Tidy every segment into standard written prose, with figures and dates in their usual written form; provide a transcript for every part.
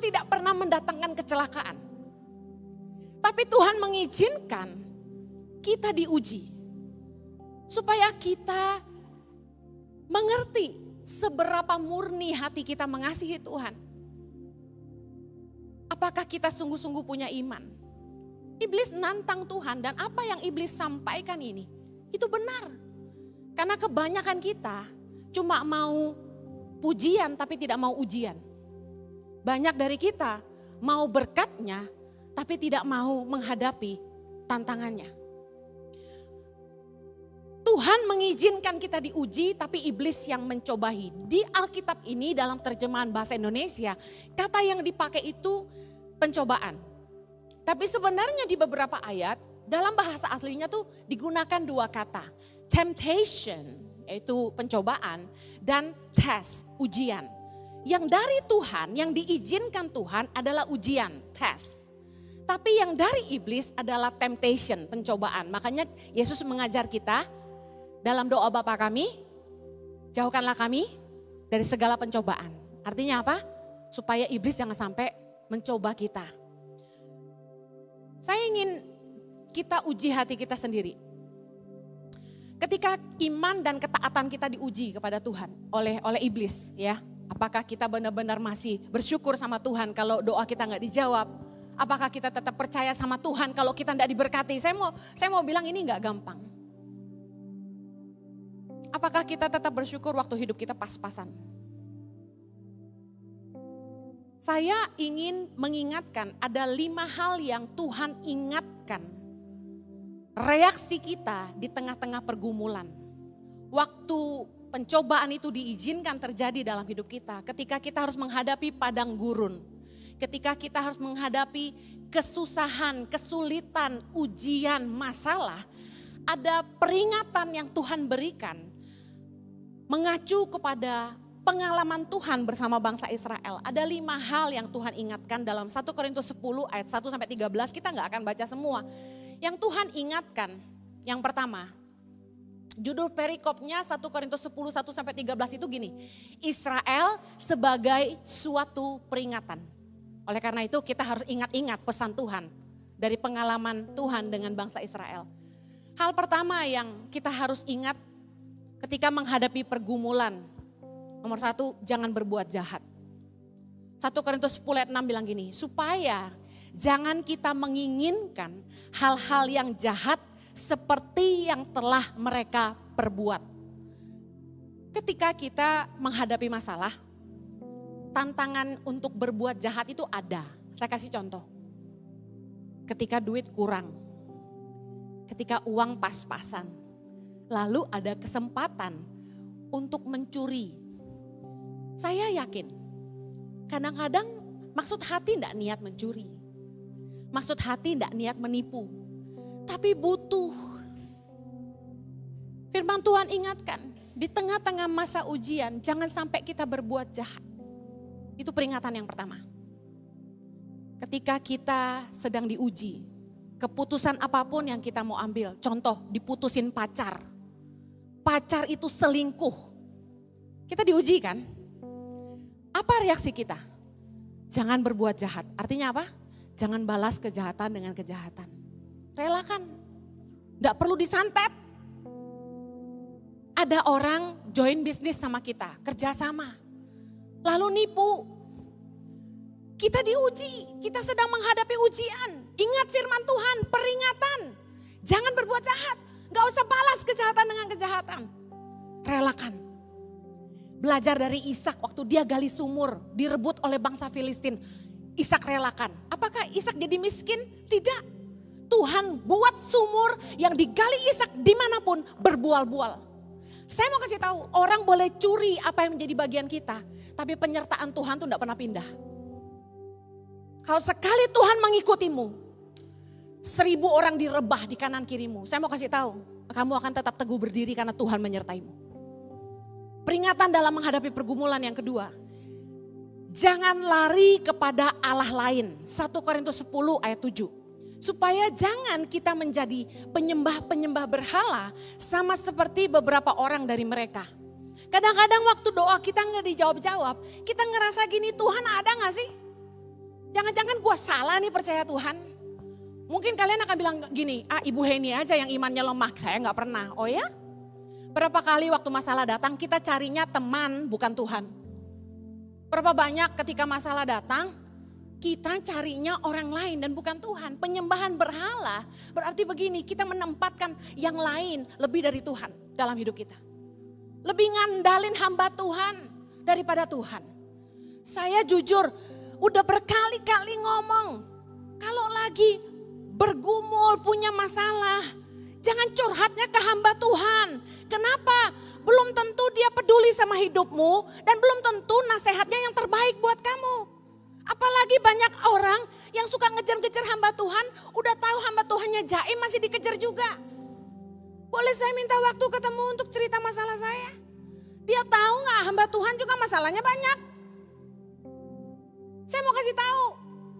Tuhan tidak pernah mendatangkan kecelakaan. Tapi Tuhan mengizinkan kita diuji. Supaya kita mengerti seberapa murni hati kita mengasihi Tuhan. Apakah kita sungguh-sungguh punya iman? Iblis nantang Tuhan dan apa yang iblis sampaikan ini, itu benar. Karena kebanyakan kita cuma mau pujian tapi tidak mau ujian. Banyak dari kita mau berkatnya tapi tidak mau menghadapi tantangannya. Tuhan mengizinkan kita diuji tapi iblis yang mencobai. Di Alkitab ini dalam terjemahan bahasa Indonesia, kata yang dipakai itu pencobaan. Tapi sebenarnya di beberapa ayat dalam bahasa aslinya tuh digunakan dua kata. Temptation, yaitu pencobaan, dan test, ujian. Yang dari Tuhan, yang diizinkan Tuhan adalah ujian, test. Tapi yang dari iblis adalah temptation, pencobaan. Makanya Yesus mengajar kita dalam doa Bapa kami, jauhkanlah kami dari segala pencobaan. Artinya apa? Supaya iblis jangan sampai mencoba kita. Saya ingin kita uji hati kita sendiri. Ketika iman dan ketaatan kita diuji kepada Tuhan oleh iblis, ya, apakah kita benar-benar masih bersyukur sama Tuhan kalau doa kita nggak dijawab? Apakah kita tetap percaya sama Tuhan kalau kita nggak diberkati? Saya mau bilang ini nggak gampang. Apakah kita tetap bersyukur waktu hidup kita pas-pasan? Saya ingin mengingatkan ada 5 hal yang Tuhan ingatkan. Reaksi kita di tengah-tengah pergumulan. Waktu pencobaan itu diizinkan terjadi dalam hidup kita. Ketika kita harus menghadapi padang gurun. Ketika kita harus menghadapi kesusahan, kesulitan, ujian, masalah. Ada peringatan yang Tuhan berikan. Mengacu kepada pengalaman Tuhan bersama bangsa Israel. Ada 5 hal yang Tuhan ingatkan dalam 1 Korintus 10 ayat 1-13. Kita gak akan baca semua. Yang Tuhan ingatkan, yang pertama. Judul perikopnya 1 Korintus 10 1-13 itu gini. Israel sebagai suatu peringatan. Oleh karena itu kita harus ingat-ingat pesan Tuhan. Dari pengalaman Tuhan dengan bangsa Israel. Hal pertama yang kita harus ingat ketika menghadapi pergumulan, nomor 1, jangan berbuat jahat. 1 Korintus 10 ayat 6 bilang gini, supaya jangan kita menginginkan hal-hal yang jahat seperti yang telah mereka perbuat. Ketika kita menghadapi masalah, tantangan untuk berbuat jahat itu ada. Saya kasih contoh. Ketika duit kurang, ketika uang pas-pasan. Lalu ada kesempatan untuk mencuri. Saya yakin kadang-kadang maksud hati tidak niat mencuri. Maksud hati tidak niat menipu. Tapi butuh. Firman Tuhan ingatkan di tengah-tengah masa ujian jangan sampai kita berbuat jahat. Itu peringatan yang pertama. Ketika kita sedang diuji, keputusan apapun yang kita mau ambil. Contoh diputusin pacar. Pacar itu selingkuh. Kita diuji kan? Apa reaksi kita? Jangan berbuat jahat. Artinya apa? Jangan balas kejahatan dengan kejahatan. Relakan. Tidak perlu disantet. Ada orang join bisnis sama kita. Kerjasama. Lalu nipu. Kita diuji. Kita sedang menghadapi ujian. Ingat firman Tuhan. Peringatan. Jangan berbuat jahat. Gak usah balas kejahatan dengan kejahatan. Relakan. Belajar dari Ishak waktu dia gali sumur. Direbut oleh bangsa Filistin. Ishak relakan. Apakah Ishak jadi miskin? Tidak. Tuhan buat sumur yang digali Ishak dimanapun berbual-bual. Saya mau kasih tahu, orang boleh curi apa yang menjadi bagian kita. Tapi penyertaan Tuhan tuh gak pernah pindah. Kalau sekali Tuhan mengikutimu. 1000 orang direbah di kanan kirimu. Saya mau kasih tahu, kamu akan tetap teguh berdiri karena Tuhan menyertaimu. Peringatan dalam menghadapi pergumulan yang kedua. Jangan lari kepada Allah lain. 1 Korintus 10 ayat 7. Supaya jangan kita menjadi penyembah-penyembah berhala sama seperti beberapa orang dari mereka. Kadang-kadang waktu doa kita nggak dijawab-jawab, kita ngerasa gini, Tuhan ada nggak sih? Jangan-jangan gue salah nih percaya Tuhan. Mungkin kalian akan bilang gini, Ibu Heni aja yang imannya lemah, saya gak pernah. Oh ya? Berapa kali waktu masalah datang kita carinya teman bukan Tuhan. Berapa banyak ketika masalah datang kita carinya orang lain dan bukan Tuhan. Penyembahan berhala berarti begini, kita menempatkan yang lain lebih dari Tuhan dalam hidup kita. Lebih ngandalin hamba Tuhan daripada Tuhan. Saya jujur udah berkali-kali ngomong, kalau lagi bergumul punya masalah, jangan curhatnya ke hamba Tuhan. Kenapa? Belum tentu dia peduli sama hidupmu dan belum tentu nasihatnya yang terbaik buat kamu. Apalagi banyak orang yang suka ngejar-ngejar hamba Tuhan, udah tahu hamba Tuhannya jaim masih dikejar juga. Boleh saya minta waktu ketemu untuk cerita masalah saya? Dia tahu gak hamba Tuhan juga masalahnya banyak. Saya mau kasih tahu,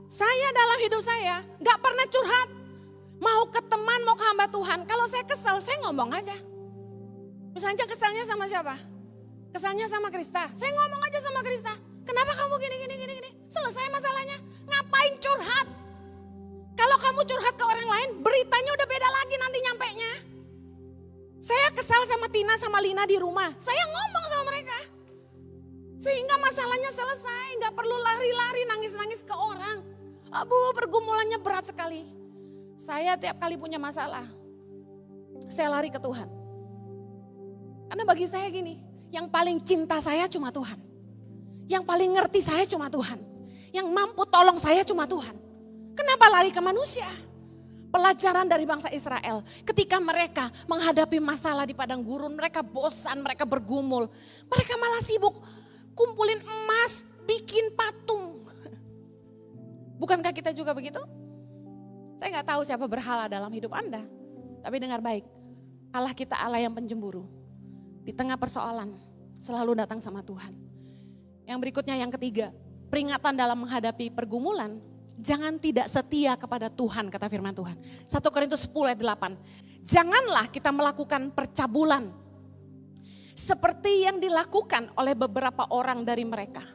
saya dalam hidup saya gak pernah curhat. Mau ke teman, mau ke hamba Tuhan. Kalau saya kesel, saya ngomong aja. Misalnya keselnya sama siapa? Keselnya sama Krista. Saya ngomong aja sama Krista. Kenapa kamu gini. Selesai masalahnya. Ngapain curhat? Kalau kamu curhat ke orang lain, beritanya udah beda lagi nanti nyampenya. Saya kesal sama Tina sama Lina di rumah. Saya ngomong sama mereka. Sehingga masalahnya selesai. Gak perlu lari-lari nangis-nangis ke orang. Pergumulannya berat sekali. Saya tiap kali punya masalah, saya lari ke Tuhan. Karena bagi saya gini, yang paling cinta saya cuma Tuhan. Yang paling ngerti saya cuma Tuhan. Yang mampu tolong saya cuma Tuhan. Kenapa lari ke manusia? Pelajaran dari bangsa Israel, ketika mereka menghadapi masalah di padang gurun, mereka bosan, mereka bergumul. Mereka malah sibuk kumpulin emas, bikin patung. Bukankah kita juga begitu? Saya gak tahu siapa berhala dalam hidup Anda. Tapi dengar baik, Allah kita Allah yang penjemburu. Di tengah persoalan selalu datang sama Tuhan. Yang berikutnya yang ketiga, peringatan dalam menghadapi pergumulan. Jangan tidak setia kepada Tuhan, kata firman Tuhan. 1 Korintus 10 ayat 8. Janganlah kita melakukan percabulan. Seperti yang dilakukan oleh beberapa orang dari mereka.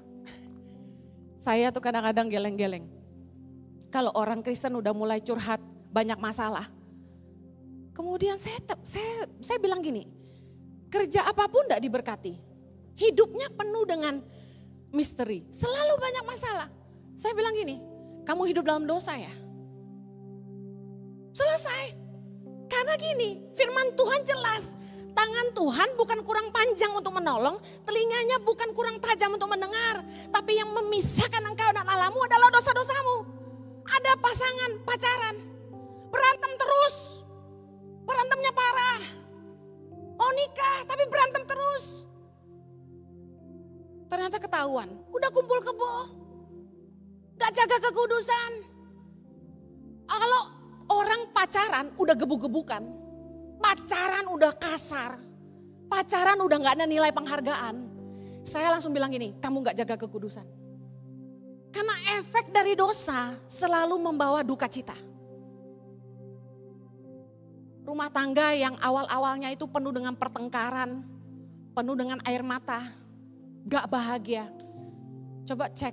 Saya tuh kadang-kadang geleng-geleng. Kalau orang Kristen udah mulai curhat banyak masalah. Kemudian saya bilang gini, kerja apapun tidak diberkati. Hidupnya penuh dengan misteri, selalu banyak masalah. Saya bilang gini, kamu hidup dalam dosa ya? Selesai. Karena gini, firman Tuhan jelas. Tangan Tuhan bukan kurang panjang untuk menolong, telinganya bukan kurang tajam untuk mendengar. Tapi yang memisahkan engkau dan Allahmu adalah dosa-dosamu. Ada pasangan pacaran, berantem terus, berantemnya parah. Mau nikah tapi berantem terus. Ternyata ketahuan, udah kumpul kebo, gak jaga kekudusan. Kalau orang pacaran udah gebuk-gebukan, pacaran udah kasar, pacaran udah gak ada nilai penghargaan. Saya langsung bilang gini, kamu gak jaga kekudusan. Karena efek dari dosa selalu membawa duka cita. Rumah tangga yang awal-awalnya itu penuh dengan pertengkaran, penuh dengan air mata, gak bahagia. Coba cek,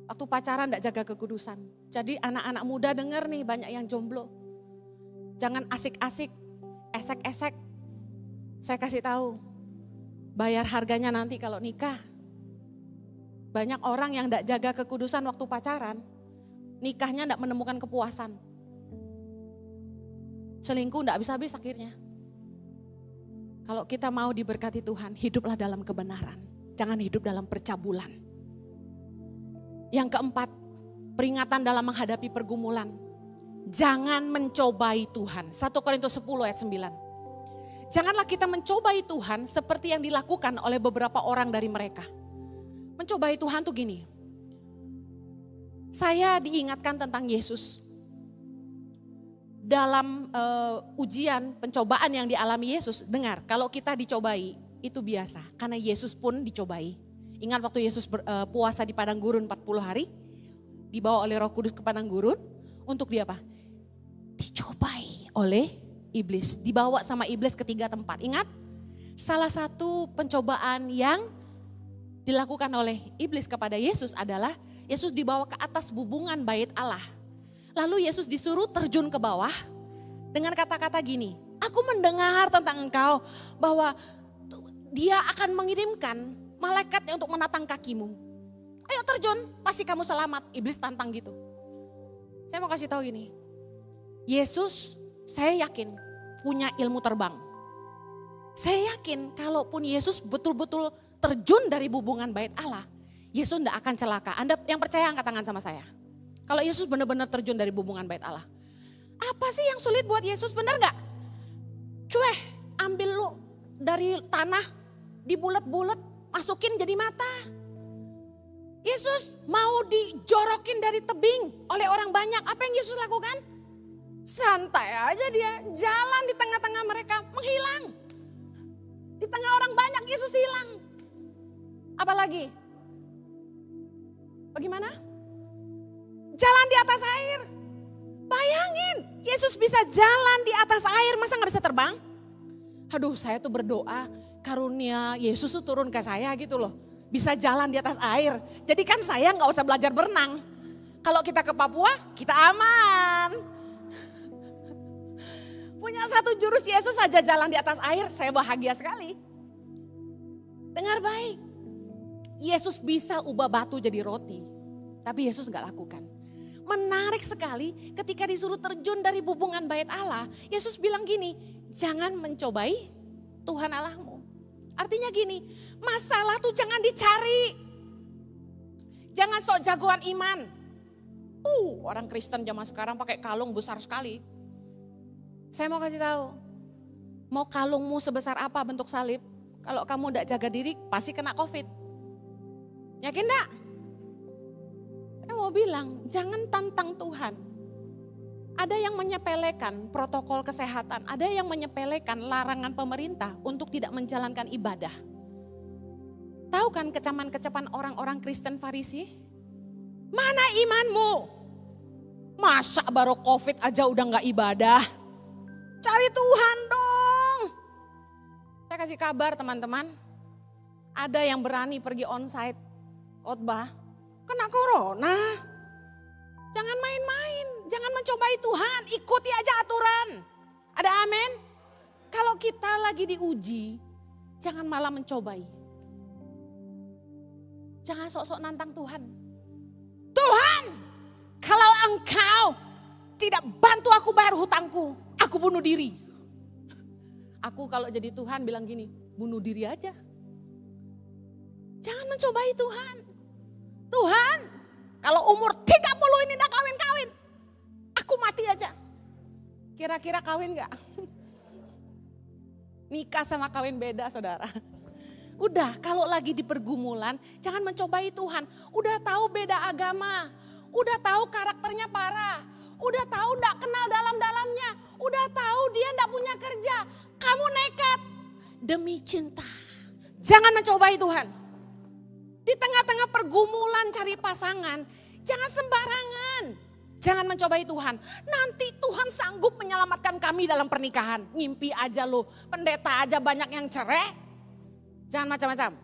waktu pacaran gak jaga kekudusan. Jadi anak-anak muda denger nih banyak yang jomblo. Jangan asik-asik, esek-esek. Saya kasih tahu, bayar harganya nanti kalau nikah. Banyak orang yang tidak jaga kekudusan waktu pacaran, nikahnya tidak menemukan kepuasan. Selingkuh tidak habis-habis akhirnya. Kalau kita mau diberkati Tuhan, hiduplah dalam kebenaran. Jangan hidup dalam percabulan. Yang keempat, peringatan dalam menghadapi pergumulan. Jangan mencobai Tuhan. 1 Korintus 10 ayat 9. Janganlah kita mencobai Tuhan seperti yang dilakukan oleh beberapa orang dari mereka. Mencobai Tuhan tuh gini, saya diingatkan tentang Yesus. Dalam ujian, pencobaan yang dialami Yesus, dengar kalau kita dicobai itu biasa. Karena Yesus pun dicobai. Ingat waktu Yesus puasa di padang gurun 40 hari, dibawa oleh Roh Kudus ke padang gurun, untuk dia apa? Dicobai oleh iblis, dibawa sama iblis ke 3 tempat. Ingat, salah satu pencobaan yang dilakukan oleh iblis kepada Yesus adalah Yesus dibawa ke atas bubungan bait Allah. Lalu Yesus disuruh terjun ke bawah dengan kata-kata gini, aku mendengar tentang engkau bahwa dia akan mengirimkan malaikatnya untuk menatang kakimu. Ayo terjun, pasti kamu selamat. Iblis tantang gitu. Saya mau kasih tahu gini, Yesus saya yakin punya ilmu terbang. Saya yakin kalaupun Yesus betul-betul terjun dari bubungan bait Allah, Yesus tidak akan celaka. Anda yang percaya angkat tangan sama saya. Kalau Yesus benar-benar terjun dari bubungan bait Allah. Apa sih yang sulit buat Yesus, benar gak? Cueh, ambil lu dari tanah, dibulet-bulet, masukin jadi mata. Yesus mau dijorokin dari tebing oleh orang banyak. Apa yang Yesus lakukan? Santai aja dia, jalan di tengah-tengah mereka, menghilang. Di tengah orang banyak Yesus hilang. Apalagi? Bagaimana? Jalan di atas air. Bayangin, Yesus bisa jalan di atas air, masa gak bisa terbang? Aduh, saya tuh berdoa karunia Yesus tuh turun ke saya gitu loh. Bisa jalan di atas air. Jadi kan saya gak usah belajar berenang. Kalau kita ke Papua, kita aman. Punya satu jurus Yesus saja jalan di atas air, saya bahagia sekali. Dengar baik, Yesus bisa ubah batu jadi roti, tapi Yesus gak lakukan. Menarik sekali ketika disuruh terjun dari bubungan bait Allah, Yesus bilang gini, jangan mencobai Tuhan Allahmu. Artinya gini, masalah tuh jangan dicari. Jangan sok jagoan iman. Orang Kristen zaman sekarang pakai kalung besar sekali. Saya mau kasih tahu, mau kalungmu sebesar apa bentuk salib, kalau kamu tidak jaga diri pasti kena COVID. Yakin enggak? Saya mau bilang, jangan tantang Tuhan. Ada yang menyepelekan protokol kesehatan, ada yang menyepelekan larangan pemerintah untuk tidak menjalankan ibadah. Tahu kan kecaman-kecapan orang-orang Kristen Farisi? Mana imanmu? Masa baru COVID aja udah gak ibadah? Cari Tuhan dong. Saya kasih kabar teman-teman. Ada yang berani pergi onsite khotbah. Kena corona. Jangan main-main. Jangan mencobai Tuhan. Ikuti aja aturan. Ada amin? Kalau kita lagi diuji, jangan malah mencobai. Jangan sok-sok nantang Tuhan. Tuhan, kalau engkau tidak bantu aku bayar hutangku, aku bunuh diri. Aku kalau jadi Tuhan bilang gini, bunuh diri aja. Jangan mencobai Tuhan. Tuhan, kalau umur 30 ini udah kawin-kawin, aku mati aja. Kira-kira kawin gak? Nikah sama kawin beda saudara. Udah, kalau lagi di pergumulan, jangan mencobai Tuhan. Udah tahu beda agama, udah tahu karakternya parah. Udah tahu enggak kenal dalam-dalamnya. Udah tahu dia enggak punya kerja. Kamu nekat demi cinta. Jangan mencobai Tuhan. Di tengah-tengah pergumulan cari pasangan, jangan sembarangan. Jangan mencobai Tuhan. Nanti Tuhan sanggup menyelamatkan kami dalam pernikahan. Ngimpi aja lo, pendeta aja banyak yang cerai. Jangan macam-macam.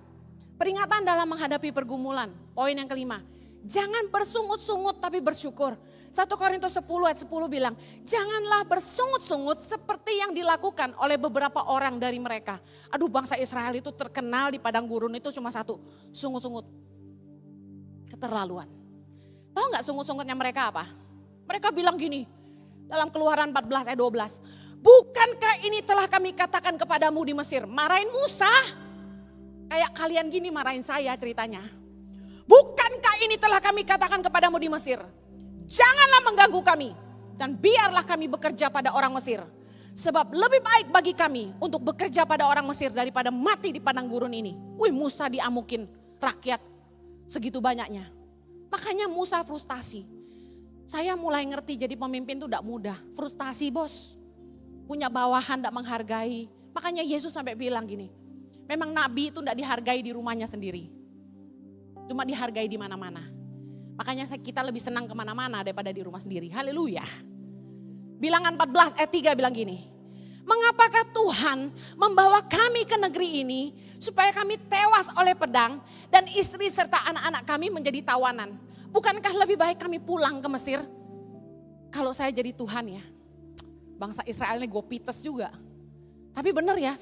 Peringatan dalam menghadapi pergumulan. Poin yang kelima. Jangan bersungut-sungut tapi bersyukur. 1 Korintus 10 ayat 10 bilang, janganlah bersungut-sungut seperti yang dilakukan oleh beberapa orang dari mereka. Aduh, bangsa Israel itu terkenal di padang gurun itu cuma satu, sungut-sungut. Keterlaluan. Tahu gak sungut-sungutnya mereka apa? Mereka bilang gini, dalam Keluaran 14 ayat 12. Bukankah ini telah kami katakan kepadamu di Mesir, marahin Musa? Kayak kalian gini marahin saya ceritanya. Bukankah ini telah kami katakan kepadamu di Mesir? Janganlah mengganggu kami dan biarlah kami bekerja pada orang Mesir. Sebab lebih baik bagi kami untuk bekerja pada orang Mesir daripada mati di padang gurun ini. Wih, Musa diamukin rakyat segitu banyaknya. Makanya Musa frustasi. Saya mulai ngerti jadi pemimpin itu tidak mudah. Frustasi bos. Punya bawahan tidak menghargai. Makanya Yesus sampai bilang gini. Memang nabi itu tidak dihargai di rumahnya sendiri. Cuma dihargai di mana-mana. Makanya kita lebih senang kemana-mana daripada di rumah sendiri. Haleluya. Bilangan 14 ayat 3 bilang gini. Mengapakah Tuhan membawa kami ke negeri ini supaya kami tewas oleh pedang dan istri serta anak-anak kami menjadi tawanan? Bukankah lebih baik kami pulang ke Mesir? Kalau saya jadi Tuhan ya, bangsa Israel ini gopites juga. Tapi benar ya,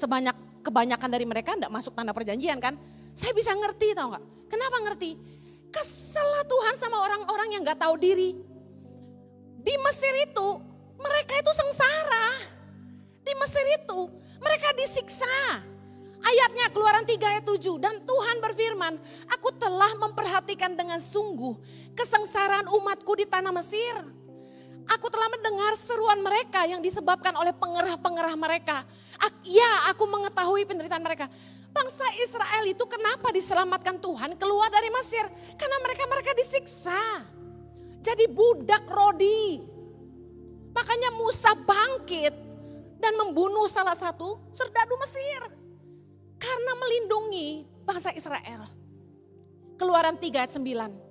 kebanyakan dari mereka enggak masuk tanah perjanjian kan. Saya bisa ngerti, tahu nggak? Kenapa ngerti? Kesel Tuhan sama orang-orang yang nggak tahu diri. Di Mesir itu mereka itu sengsara. Di Mesir itu mereka disiksa. Ayatnya Keluaran 3 ayat 7. Dan Tuhan berfirman, aku telah memperhatikan dengan sungguh kesengsaraan umatku di tanah Mesir. Aku telah mendengar seruan mereka yang disebabkan oleh pengerah-pengerah mereka. Ya, aku mengetahui penderitaan mereka. Bangsa Israel itu kenapa diselamatkan Tuhan keluar dari Mesir? Karena mereka disiksa. Jadi budak rodi. Makanya Musa bangkit dan membunuh salah satu serdadu Mesir. Karena melindungi bangsa Israel. Keluaran 3 ayat 9.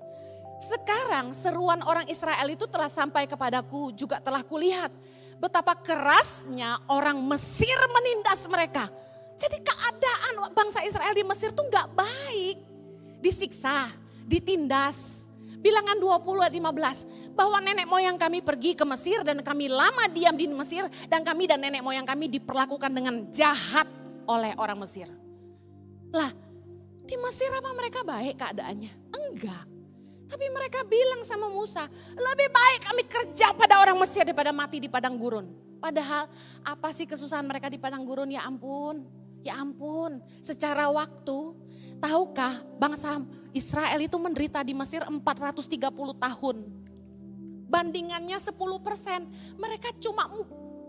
Sekarang seruan orang Israel itu telah sampai kepadaku, juga telah kulihat betapa kerasnya orang Mesir menindas mereka. Jadi keadaan bangsa Israel di Mesir tuh gak baik. Disiksa, ditindas. Bilangan 20 ayat 15. Bahwa nenek moyang kami pergi ke Mesir dan kami lama diam di Mesir. Dan kami dan nenek moyang kami diperlakukan dengan jahat oleh orang Mesir. Lah, di Mesir apa mereka baik keadaannya? Enggak. Tapi mereka bilang sama Musa, lebih baik kami kerja pada orang Mesir daripada mati di padang gurun. Padahal apa sih kesusahan mereka di padang gurun? Ya ampun, secara waktu, tahukah bangsa Israel itu menderita di Mesir 430 tahun. Bandingannya 10%, mereka cuma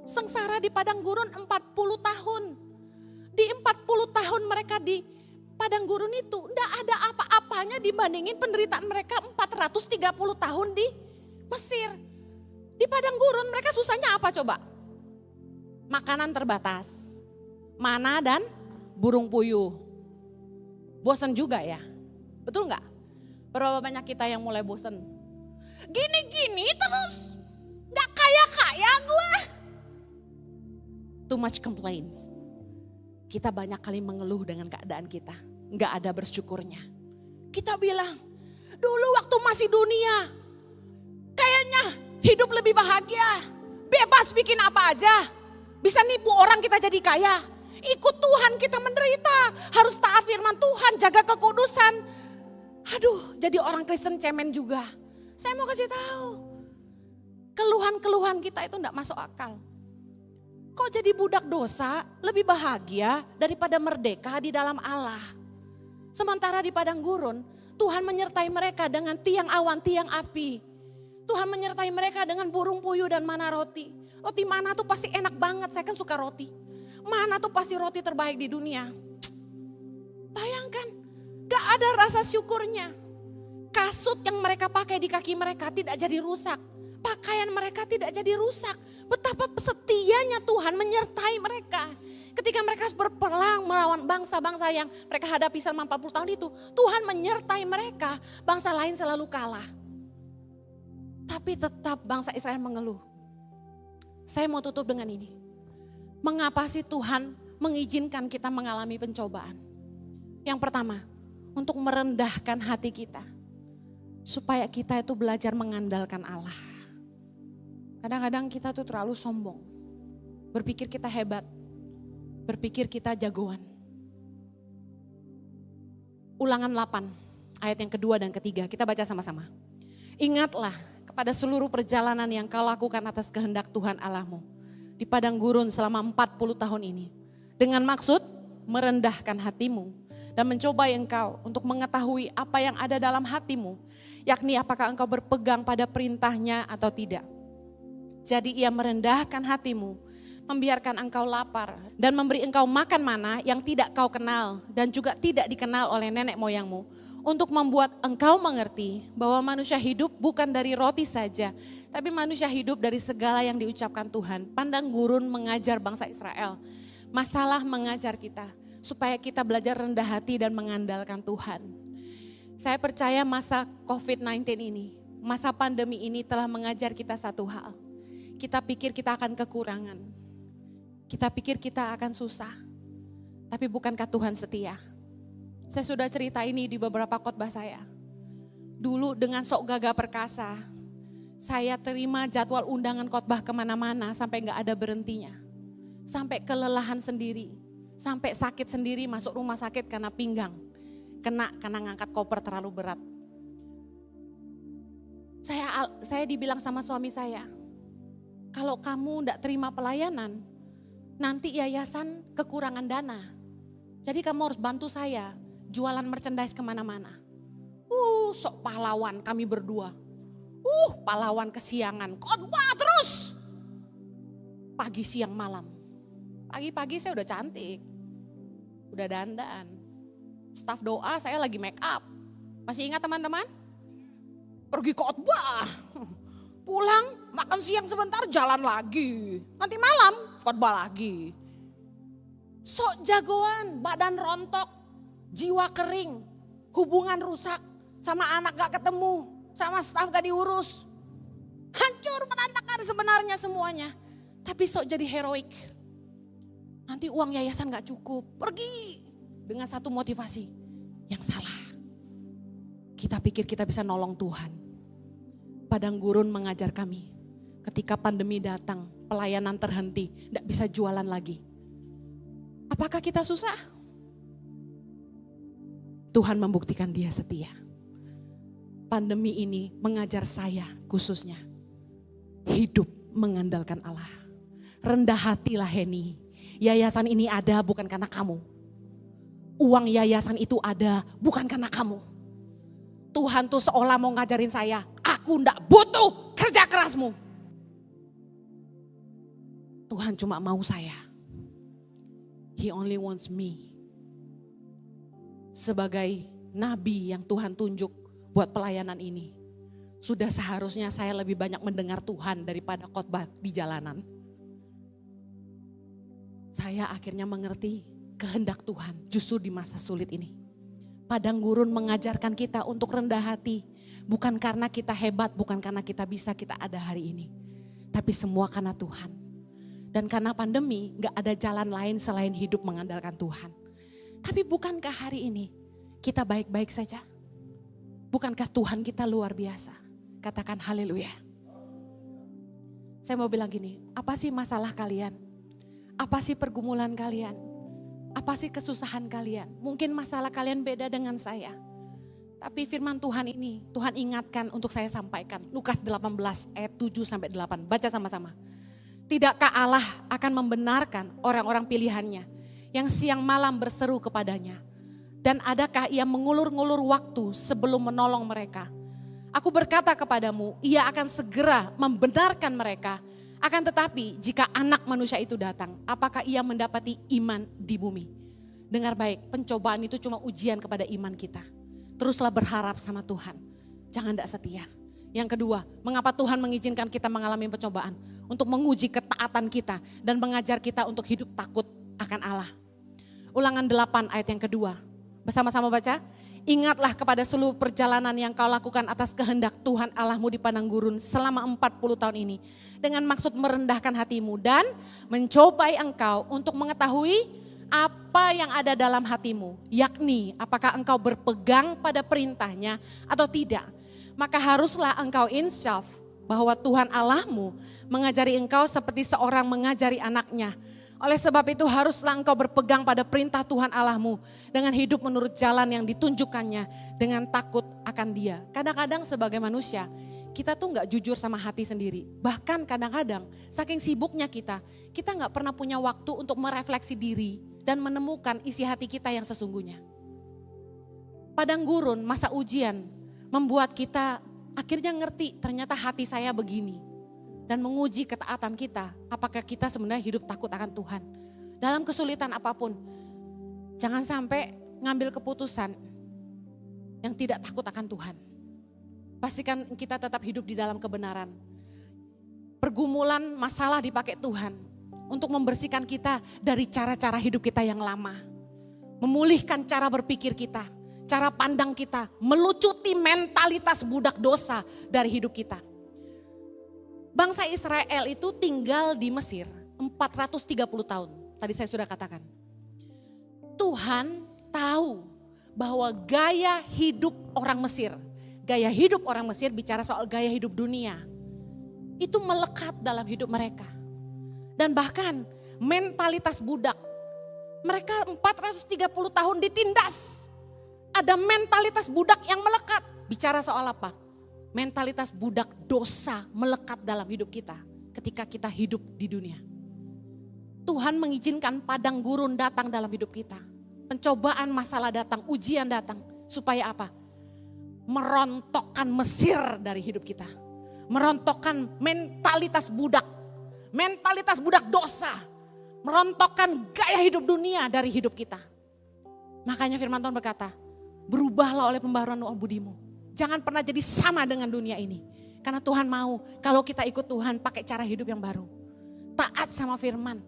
sengsara di padang gurun 40 tahun. Di 40 tahun mereka di padang gurun itu enggak ada apa-apanya dibandingin penderitaan mereka 430 tahun di Mesir. Di padang gurun mereka susahnya apa coba? Makanan terbatas. Mana dan burung puyuh. Bosan juga ya. Betul enggak? Berapa banyak kita yang mulai bosan? Gini-gini terus. Enggak kaya-kaya gue. Too much complaints. Kita banyak kali mengeluh dengan keadaan kita. Enggak ada bersyukurnya. Kita bilang, dulu waktu masih dunia, kayaknya hidup lebih bahagia. Bebas bikin apa aja. Bisa nipu orang kita jadi kaya. Ikut Tuhan kita menderita. Harus taat firman Tuhan, jaga kekudusan. Aduh, jadi orang Kristen cemen juga. Saya mau kasih tahu. Keluhan-keluhan kita itu enggak masuk akal. Kok jadi budak dosa lebih bahagia daripada merdeka di dalam Allah. Sementara di padang gurun, Tuhan menyertai mereka dengan tiang awan, tiang api. Tuhan menyertai mereka dengan burung puyuh dan mana roti. Roti mana tuh pasti enak banget, saya kan suka roti. Mana tuh pasti roti terbaik di dunia. Bayangkan, gak ada rasa syukurnya. Kasut yang mereka pakai di kaki mereka tidak jadi rusak. Pakaian mereka tidak jadi rusak. Betapa setianya Tuhan menyertai mereka. Ketika mereka berperang melawan bangsa-bangsa yang mereka hadapi selama 40 tahun itu. Tuhan menyertai mereka, bangsa lain selalu kalah. Tapi tetap bangsa Israel mengeluh. Saya mau tutup dengan ini. Mengapa sih Tuhan mengizinkan kita mengalami pencobaan? Yang pertama, untuk merendahkan hati kita. Supaya kita itu belajar mengandalkan Allah. Kadang-kadang kita tuh terlalu sombong. Berpikir kita hebat. Berpikir kita jagoan. Ulangan 8, ayat yang kedua dan ketiga. Kita baca sama-sama. Ingatlah kepada seluruh perjalanan yang kau lakukan atas kehendak Tuhan Allahmu. Di padang gurun selama 40 tahun ini. Dengan maksud merendahkan hatimu. Dan mencoba engkau untuk mengetahui apa yang ada dalam hatimu. Yakni apakah engkau berpegang pada perintahnya atau tidak. Jadi ia merendahkan hatimu, membiarkan engkau lapar dan memberi engkau makan mana yang tidak kau kenal dan juga tidak dikenal oleh nenek moyangmu. Untuk membuat engkau mengerti bahwa manusia hidup bukan dari roti saja, tapi manusia hidup dari segala yang diucapkan Tuhan. Padang gurun mengajar bangsa Israel, masalah mengajar kita supaya kita belajar rendah hati dan mengandalkan Tuhan. Saya percaya masa COVID-19 ini, masa pandemi ini telah mengajar kita satu hal. Kita pikir kita akan kekurangan. Kita pikir kita akan susah, tapi bukankah Tuhan setia? Saya sudah cerita ini di beberapa khotbah saya. Dulu dengan sok gagah perkasa, saya terima jadwal undangan khotbah kemana-mana sampai gak ada berhentinya. Sampai kelelahan sendiri, sampai sakit sendiri masuk rumah sakit karena pinggang. Kena karena ngangkat koper terlalu berat. Saya dibilang sama suami saya, kalau kamu gak terima pelayanan, nanti yayasan kekurangan dana. Jadi kamu harus bantu saya jualan merchandise kemana-mana. Sok pahlawan kami berdua. Pahlawan kesiangan, khotbah terus. Pagi siang malam. Pagi-pagi saya udah cantik. Udah dandan. Staf doa saya lagi make up. Masih ingat teman-teman? Pergi khotbah. Pulang, makan siang sebentar, jalan lagi. Nanti malam, khotbah lagi. Sok jagoan, badan rontok, jiwa kering, hubungan rusak, sama anak gak ketemu, sama staf gak diurus. Hancur berantakan sebenarnya semuanya. Tapi sok jadi heroik. Nanti uang yayasan gak cukup, pergi dengan satu motivasi yang salah. Kita pikir kita bisa nolong Tuhan. Padang gurun mengajar kami, ketika pandemi datang, pelayanan terhenti, tidak bisa jualan lagi. Apakah kita susah? Tuhan membuktikan Dia setia. Pandemi ini mengajar saya khususnya, hidup mengandalkan Allah. Rendah hatilah Heni, yayasan ini ada bukan karena kamu. Uang yayasan itu ada bukan karena kamu. Tuhan tuh seolah mau ngajarin saya, aku ndak butuh kerja kerasmu. Tuhan cuma mau saya. He only wants me. Sebagai nabi yang Tuhan tunjuk buat pelayanan ini. Sudah seharusnya saya lebih banyak mendengar Tuhan daripada khotbah di jalanan. Saya akhirnya mengerti kehendak Tuhan justru di masa sulit ini. Padang gurun mengajarkan kita untuk rendah hati. Bukan karena kita hebat, bukan karena kita bisa kita ada hari ini. Tapi semua karena Tuhan. Dan karena pandemi gak ada jalan lain selain hidup mengandalkan Tuhan. Tapi bukankah hari ini kita baik-baik saja? Bukankah Tuhan kita luar biasa? Katakan haleluya. Saya mau bilang gini, apa sih masalah kalian? Apa sih pergumulan kalian? Apa sih kesusahan kalian? Mungkin masalah kalian beda dengan saya. Tapi firman Tuhan ini, Tuhan ingatkan untuk saya sampaikan. Lukas 18 ayat 7-8, baca sama-sama. Tidakkah Allah akan membenarkan orang-orang pilihannya yang siang malam berseru kepadanya? Dan adakah ia mengulur-ngulur waktu sebelum menolong mereka? Aku berkata kepadamu, ia akan segera membenarkan mereka. Akan tetapi jika anak manusia itu datang, apakah ia mendapati iman di bumi? Dengar baik, pencobaan itu cuma ujian kepada iman kita. Teruslah berharap sama Tuhan, jangan tidak setia. Yang kedua, mengapa Tuhan mengizinkan kita mengalami pencobaan? Untuk menguji ketaatan kita dan mengajar kita untuk hidup takut akan Allah. Ulangan 8 ayat yang kedua, bersama-sama baca. Ingatlah kepada seluruh perjalanan yang kau lakukan atas kehendak Tuhan Allahmu di padang gurun selama 40 tahun ini. Dengan maksud merendahkan hatimu dan mencobai engkau untuk mengetahui apa yang ada dalam hatimu. Yakni apakah engkau berpegang pada perintahnya atau tidak. Maka haruslah engkau insyaf bahwa Tuhan Allahmu mengajari engkau seperti seorang mengajari anaknya. Oleh sebab itu haruslah engkau berpegang pada perintah Tuhan Allahmu dengan hidup menurut jalan yang ditunjukkannya dengan takut akan Dia. Kadang-kadang sebagai manusia kita tuh gak jujur sama hati sendiri. Bahkan kadang-kadang saking sibuknya kita gak pernah punya waktu untuk merefleksi diri dan menemukan isi hati kita yang sesungguhnya. Padang gurun, masa ujian membuat kita akhirnya ngerti ternyata hati saya begini. Dan menguji ketaatan kita, apakah kita sebenarnya hidup takut akan Tuhan. Dalam kesulitan apapun, jangan sampai ngambil keputusan yang tidak takut akan Tuhan. Pastikan kita tetap hidup di dalam kebenaran. Pergumulan, masalah dipakai Tuhan untuk membersihkan kita dari cara-cara hidup kita yang lama. Memulihkan cara berpikir kita, cara pandang kita, melucuti mentalitas budak dosa dari hidup kita. Bangsa Israel itu tinggal di Mesir 430 tahun. Tadi saya sudah katakan. Tuhan tahu bahwa gaya hidup orang Mesir, gaya hidup orang Mesir bicara soal gaya hidup dunia, itu melekat dalam hidup mereka. Dan bahkan mentalitas budak, mereka 430 tahun ditindas. Ada mentalitas budak yang melekat. Bicara soal apa? Mentalitas budak dosa melekat dalam hidup kita ketika kita hidup di dunia. Tuhan mengizinkan padang gurun datang dalam hidup kita. Pencobaan, masalah datang, ujian datang. Supaya apa? Merontokkan Mesir dari hidup kita. Merontokkan mentalitas budak. Mentalitas budak dosa. Merontokkan gaya hidup dunia dari hidup kita. Makanya firman Tuhan berkata, berubahlah oleh pembaharuan budimu. Jangan pernah jadi sama dengan dunia ini. Karena Tuhan mau kalau kita ikut Tuhan pakai cara hidup yang baru. Taat sama firman.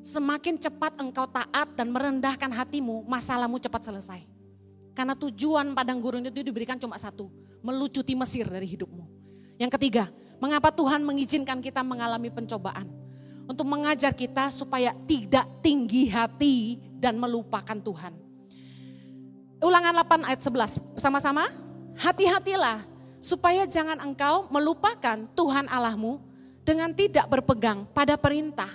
Semakin cepat engkau taat dan merendahkan hatimu, masalahmu cepat selesai. Karena tujuan padang gurun itu diberikan cuma satu, melucuti Mesir dari hidupmu. Yang ketiga, mengapa Tuhan mengizinkan kita mengalami pencobaan? Untuk mengajar kita supaya tidak tinggi hati dan melupakan Tuhan. Ulangan 8 ayat 11, bersama-sama. Hati-hatilah supaya jangan engkau melupakan Tuhan Allahmu dengan tidak berpegang pada perintah,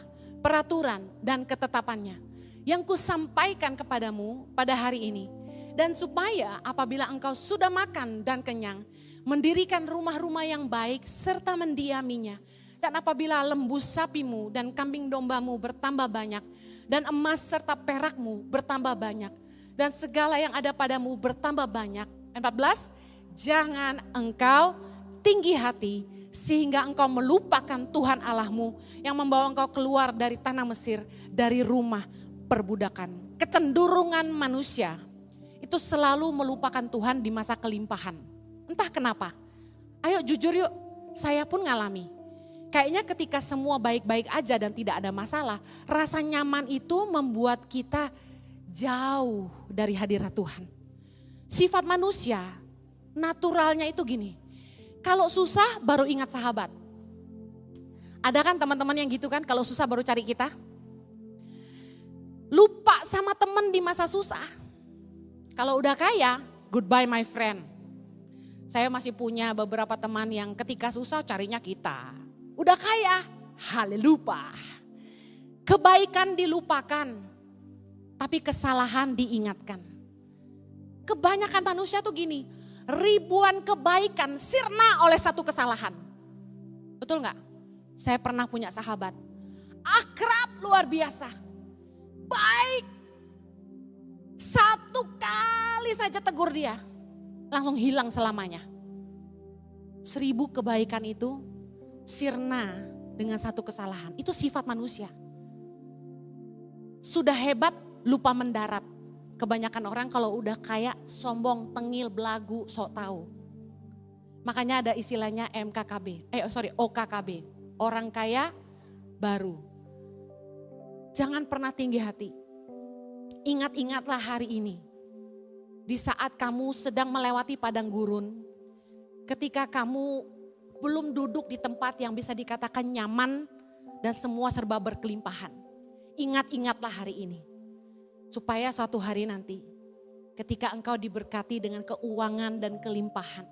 peraturan dan ketetapannya yang kusampaikan kepadamu pada hari ini. Dan supaya apabila engkau sudah makan dan kenyang, mendirikan rumah-rumah yang baik serta mendiaminya. Dan apabila lembu sapimu dan kambing dombamu bertambah banyak, dan emas serta perakmu bertambah banyak, dan segala yang ada padamu bertambah banyak. 14, jangan engkau tinggi hati sehingga engkau melupakan Tuhan Allahmu yang membawa engkau keluar dari tanah Mesir, dari rumah perbudakan. Kecenderungan manusia itu selalu melupakan Tuhan di masa kelimpahan. Entah kenapa. Ayo jujur yuk, saya pun ngalami. Kayaknya ketika semua baik-baik aja dan tidak ada masalah, rasa nyaman itu membuat kita jauh dari hadirat Tuhan. Sifat manusia, naturalnya itu gini. Kalau susah baru ingat sahabat. Ada kan teman-teman yang gitu kan, kalau susah baru cari kita. Lupa sama teman di masa susah. Kalau udah kaya, goodbye my friend. Saya masih punya beberapa teman yang ketika susah carinya kita. Udah kaya, haleluya. Kebaikan dilupakan, tapi kesalahan diingatkan. Kebanyakan manusia tuh gini, ribuan kebaikan sirna oleh satu kesalahan. Betul gak? Saya pernah punya sahabat, akrab luar biasa, baik. Satu kali saja tegur dia, langsung hilang selamanya. 1000 kebaikan itu sirna dengan satu kesalahan. Itu sifat manusia. Sudah hebat, lupa mendarat. Kebanyakan orang kalau udah kaya, sombong, tengil, belagu, sok tahu. Makanya ada istilahnya OKKB. Orang kaya baru. Jangan pernah tinggi hati. Ingat-ingatlah hari ini. Di saat kamu sedang melewati padang gurun, ketika kamu belum duduk di tempat yang bisa dikatakan nyaman dan semua serba berkelimpahan. Ingat-ingatlah hari ini. Supaya suatu hari nanti ketika engkau diberkati dengan keuangan dan kelimpahan,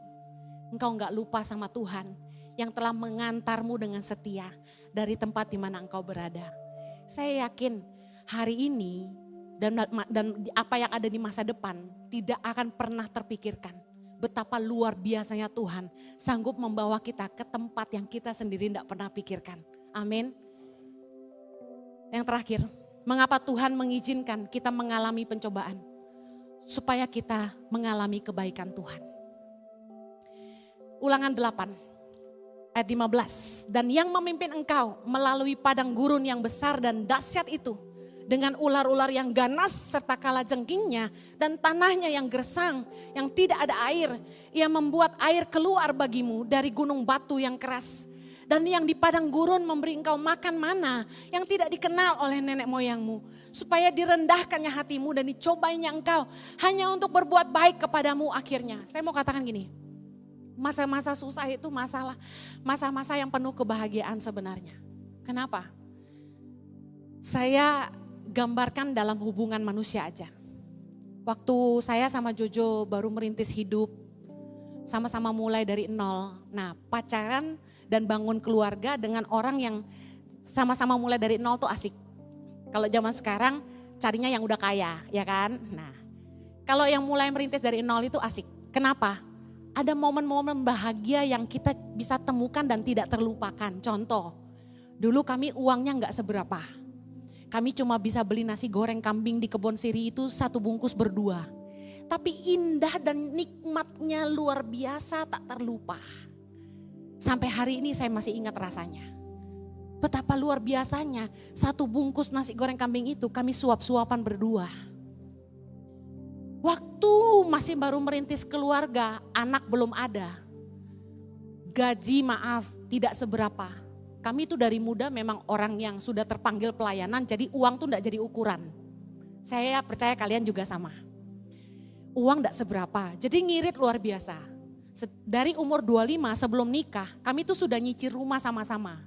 engkau enggak lupa sama Tuhan yang telah mengantarmu dengan setia dari tempat di mana engkau berada. Saya yakin hari ini dan apa yang ada di masa depan tidak akan pernah terpikirkan. Betapa luar biasanya Tuhan sanggup membawa kita ke tempat yang kita sendiri tidak pernah pikirkan. Amin. Yang terakhir, mengapa Tuhan mengizinkan kita mengalami pencobaan? Supaya kita mengalami kebaikan Tuhan. Ulangan 8 ayat 15. Dan yang memimpin engkau melalui padang gurun yang besar dan dahsyat itu, dengan ular-ular yang ganas serta kalajengkingnya dan tanahnya yang gersang, yang tidak ada air. Ia membuat air keluar bagimu dari gunung batu yang keras. Dan yang di padang gurun memberi engkau makan mana yang tidak dikenal oleh nenek moyangmu. Supaya direndahkannya hatimu dan dicobainya engkau hanya untuk berbuat baik kepadamu akhirnya. Saya mau katakan gini, masa-masa susah itu masa-masa yang penuh kebahagiaan sebenarnya. Kenapa? Saya gambarkan dalam hubungan manusia aja. Waktu saya sama Jojo baru merintis hidup, sama-sama mulai dari nol. Nah, pacaran dan bangun keluarga dengan orang yang sama-sama mulai dari nol tuh asik. Kalau zaman sekarang carinya yang udah kaya, ya kan? Nah, kalau yang mulai merintis dari nol itu asik. Kenapa? Ada momen-momen bahagia yang kita bisa temukan dan tidak terlupakan. Contoh, dulu kami uangnya nggak seberapa. Kami cuma bisa beli nasi goreng kambing di kebun siri itu 1 bungkus berdua. Tapi indah dan nikmatnya luar biasa, tak terlupa. Sampai hari ini saya masih ingat rasanya. Betapa luar biasanya 1 bungkus nasi goreng kambing itu kami suap-suapan berdua. Waktu masih baru merintis keluarga, anak belum ada. Gaji maaf tidak seberapa. Kami itu dari muda memang orang yang sudah terpanggil pelayanan, jadi uang tuh enggak jadi ukuran. Saya percaya kalian juga sama. Uang enggak seberapa, jadi ngirit luar biasa. Dari umur 25 sebelum nikah, kami tuh sudah nyicil rumah sama-sama.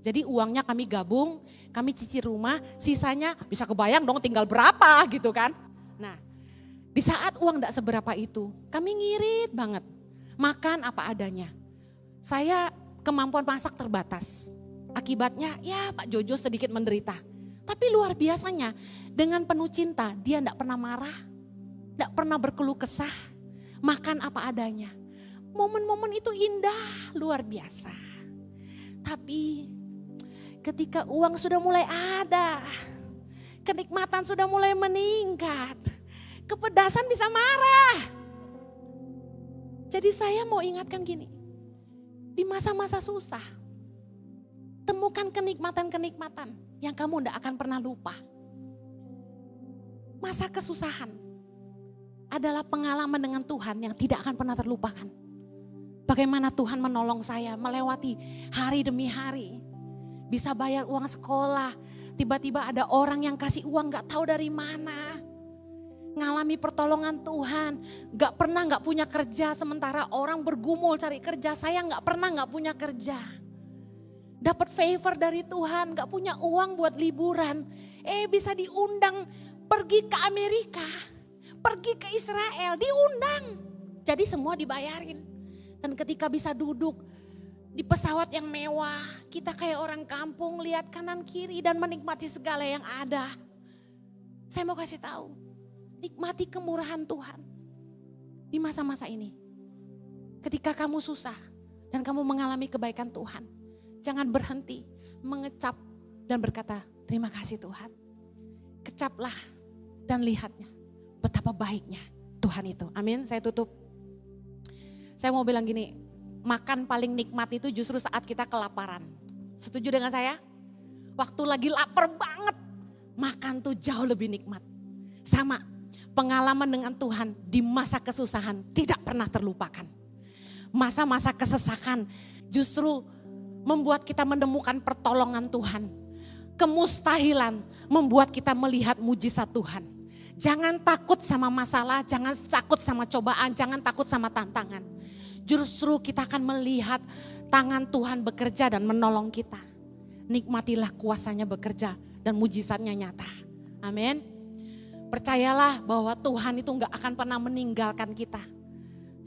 Jadi uangnya kami gabung, kami cicil rumah, sisanya bisa kebayang dong tinggal berapa gitu kan. Nah, di saat uang enggak seberapa itu, kami ngirit banget. Makan apa adanya. Saya kemampuan masak terbatas. Akibatnya ya Pak Jojo sedikit menderita. Tapi luar biasanya dengan penuh cinta dia enggak pernah marah, enggak pernah berkeluh kesah, makan apa adanya. Momen-momen itu indah luar biasa. Tapi ketika uang sudah mulai ada, kenikmatan sudah mulai meningkat, kepedasan bisa marah. Jadi saya mau ingatkan gini, di masa-masa susah, temukan kenikmatan-kenikmatan yang kamu tidak akan pernah lupa. Masa kesusahan adalah pengalaman dengan Tuhan yang tidak akan pernah terlupakan. Bagaimana Tuhan menolong saya melewati hari demi hari. Bisa bayar uang sekolah, tiba-tiba ada orang yang kasih uang gak tahu dari mana. Ngalami pertolongan Tuhan, gak punya kerja sementara orang bergumul cari kerja. Saya gak pernah gak punya kerja. Dapat favor dari Tuhan, gak punya uang buat liburan. Bisa diundang pergi ke Amerika, pergi ke Israel, diundang. Jadi semua dibayarin. Dan ketika bisa duduk di pesawat yang mewah, kita kayak orang kampung lihat kanan kiri dan menikmati segala yang ada. Saya mau kasih tahu, nikmati kemurahan Tuhan di masa-masa ini. Ketika kamu susah dan kamu mengalami kebaikan Tuhan, jangan berhenti mengecap dan berkata, terima kasih Tuhan. Kecaplah dan lihatnya betapa baiknya Tuhan itu. Amin, saya tutup. Saya mau bilang gini, makan paling nikmat itu justru saat kita kelaparan. Setuju dengan saya? Waktu lagi lapar banget, makan tuh jauh lebih nikmat. Sama, pengalaman dengan Tuhan di masa kesusahan tidak pernah terlupakan. Masa-masa kesesakan justru membuat kita menemukan pertolongan Tuhan. Kemustahilan membuat kita melihat mujizat Tuhan. Jangan takut sama masalah, jangan takut sama cobaan, jangan takut sama tantangan. Justru kita akan melihat tangan Tuhan bekerja dan menolong kita. Nikmatilah kuasanya bekerja dan mujizatnya nyata. Amin. Percayalah bahwa Tuhan itu gak akan pernah meninggalkan kita.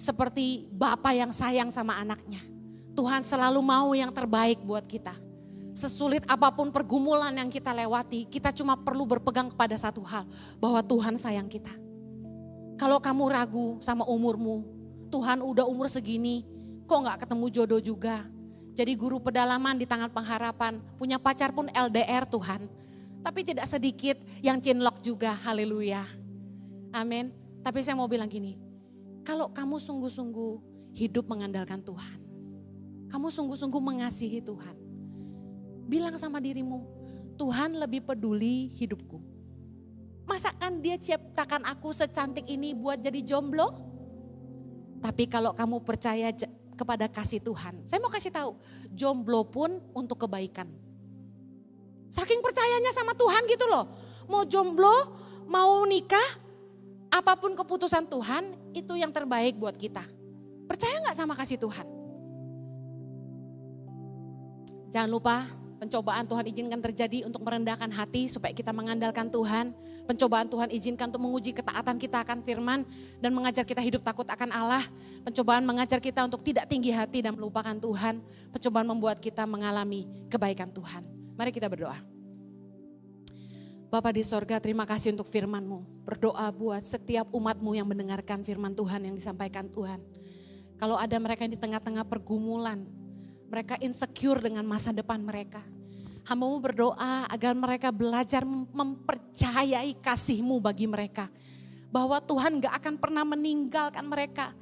Seperti Bapa yang sayang sama anaknya. Tuhan selalu mau yang terbaik buat kita. Sesulit apapun pergumulan yang kita lewati, kita cuma perlu berpegang kepada satu hal, bahwa Tuhan sayang kita. Kalau kamu ragu sama umurmu, Tuhan udah umur segini, kok gak ketemu jodoh juga. Jadi guru pedalaman di tangan pengharapan, punya pacar pun LDR Tuhan. Tapi tidak sedikit yang cinlok juga, haleluya. Amin. Tapi saya mau bilang gini, kalau kamu sungguh-sungguh hidup mengandalkan Tuhan, kamu sungguh-sungguh mengasihi Tuhan, bilang sama dirimu, Tuhan lebih peduli hidupku. Masakan dia ciptakan aku secantik ini buat jadi jomblo? Tapi kalau kamu percaya kepada kasih Tuhan, saya mau kasih tahu, jomblo pun untuk kebaikan. Saking percayanya sama Tuhan gitu loh. Mau jomblo, mau nikah, apapun keputusan Tuhan, itu yang terbaik buat kita. Percaya gak sama kasih Tuhan? Jangan lupa Pencobaan Tuhan izinkan terjadi untuk merendahkan hati supaya kita mengandalkan Tuhan. Pencobaan Tuhan izinkan untuk menguji ketaatan kita akan firman dan mengajar kita hidup takut akan Allah. Pencobaan mengajar kita untuk tidak tinggi hati dan melupakan Tuhan. Pencobaan membuat kita mengalami kebaikan Tuhan. Mari kita berdoa. Bapa di sorga, terima kasih untuk firman-Mu. Berdoa buat setiap umat-Mu yang mendengarkan firman Tuhan yang disampaikan Tuhan. Kalau ada mereka yang di tengah-tengah pergumulan, mereka insecure dengan masa depan mereka. Hamba-Mu berdoa agar mereka belajar mempercayai kasih-Mu bagi mereka. Bahwa Tuhan gak akan pernah meninggalkan mereka.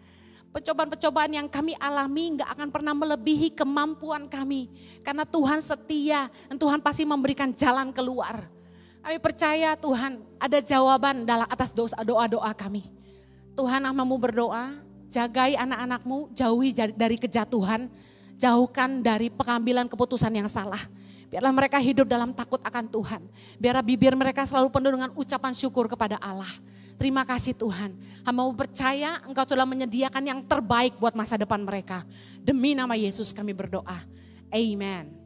Pencobaan-pencobaan yang kami alami gak akan pernah melebihi kemampuan kami. Karena Tuhan setia dan Tuhan pasti memberikan jalan keluar. Kami percaya Tuhan ada jawaban dalam atas doa-doa kami. Tuhan, hamba-Mu berdoa, jagai anak-anak-Mu, jauhi dari kejatuhan. Jauhkan dari pengambilan keputusan yang salah. Biarlah mereka hidup dalam takut akan Tuhan. Biarlah bibir mereka selalu penuh dengan ucapan syukur kepada Allah. Terima kasih Tuhan. Hamba-Mu percaya Engkau telah menyediakan yang terbaik buat masa depan mereka. Demi nama Yesus kami berdoa. Amen.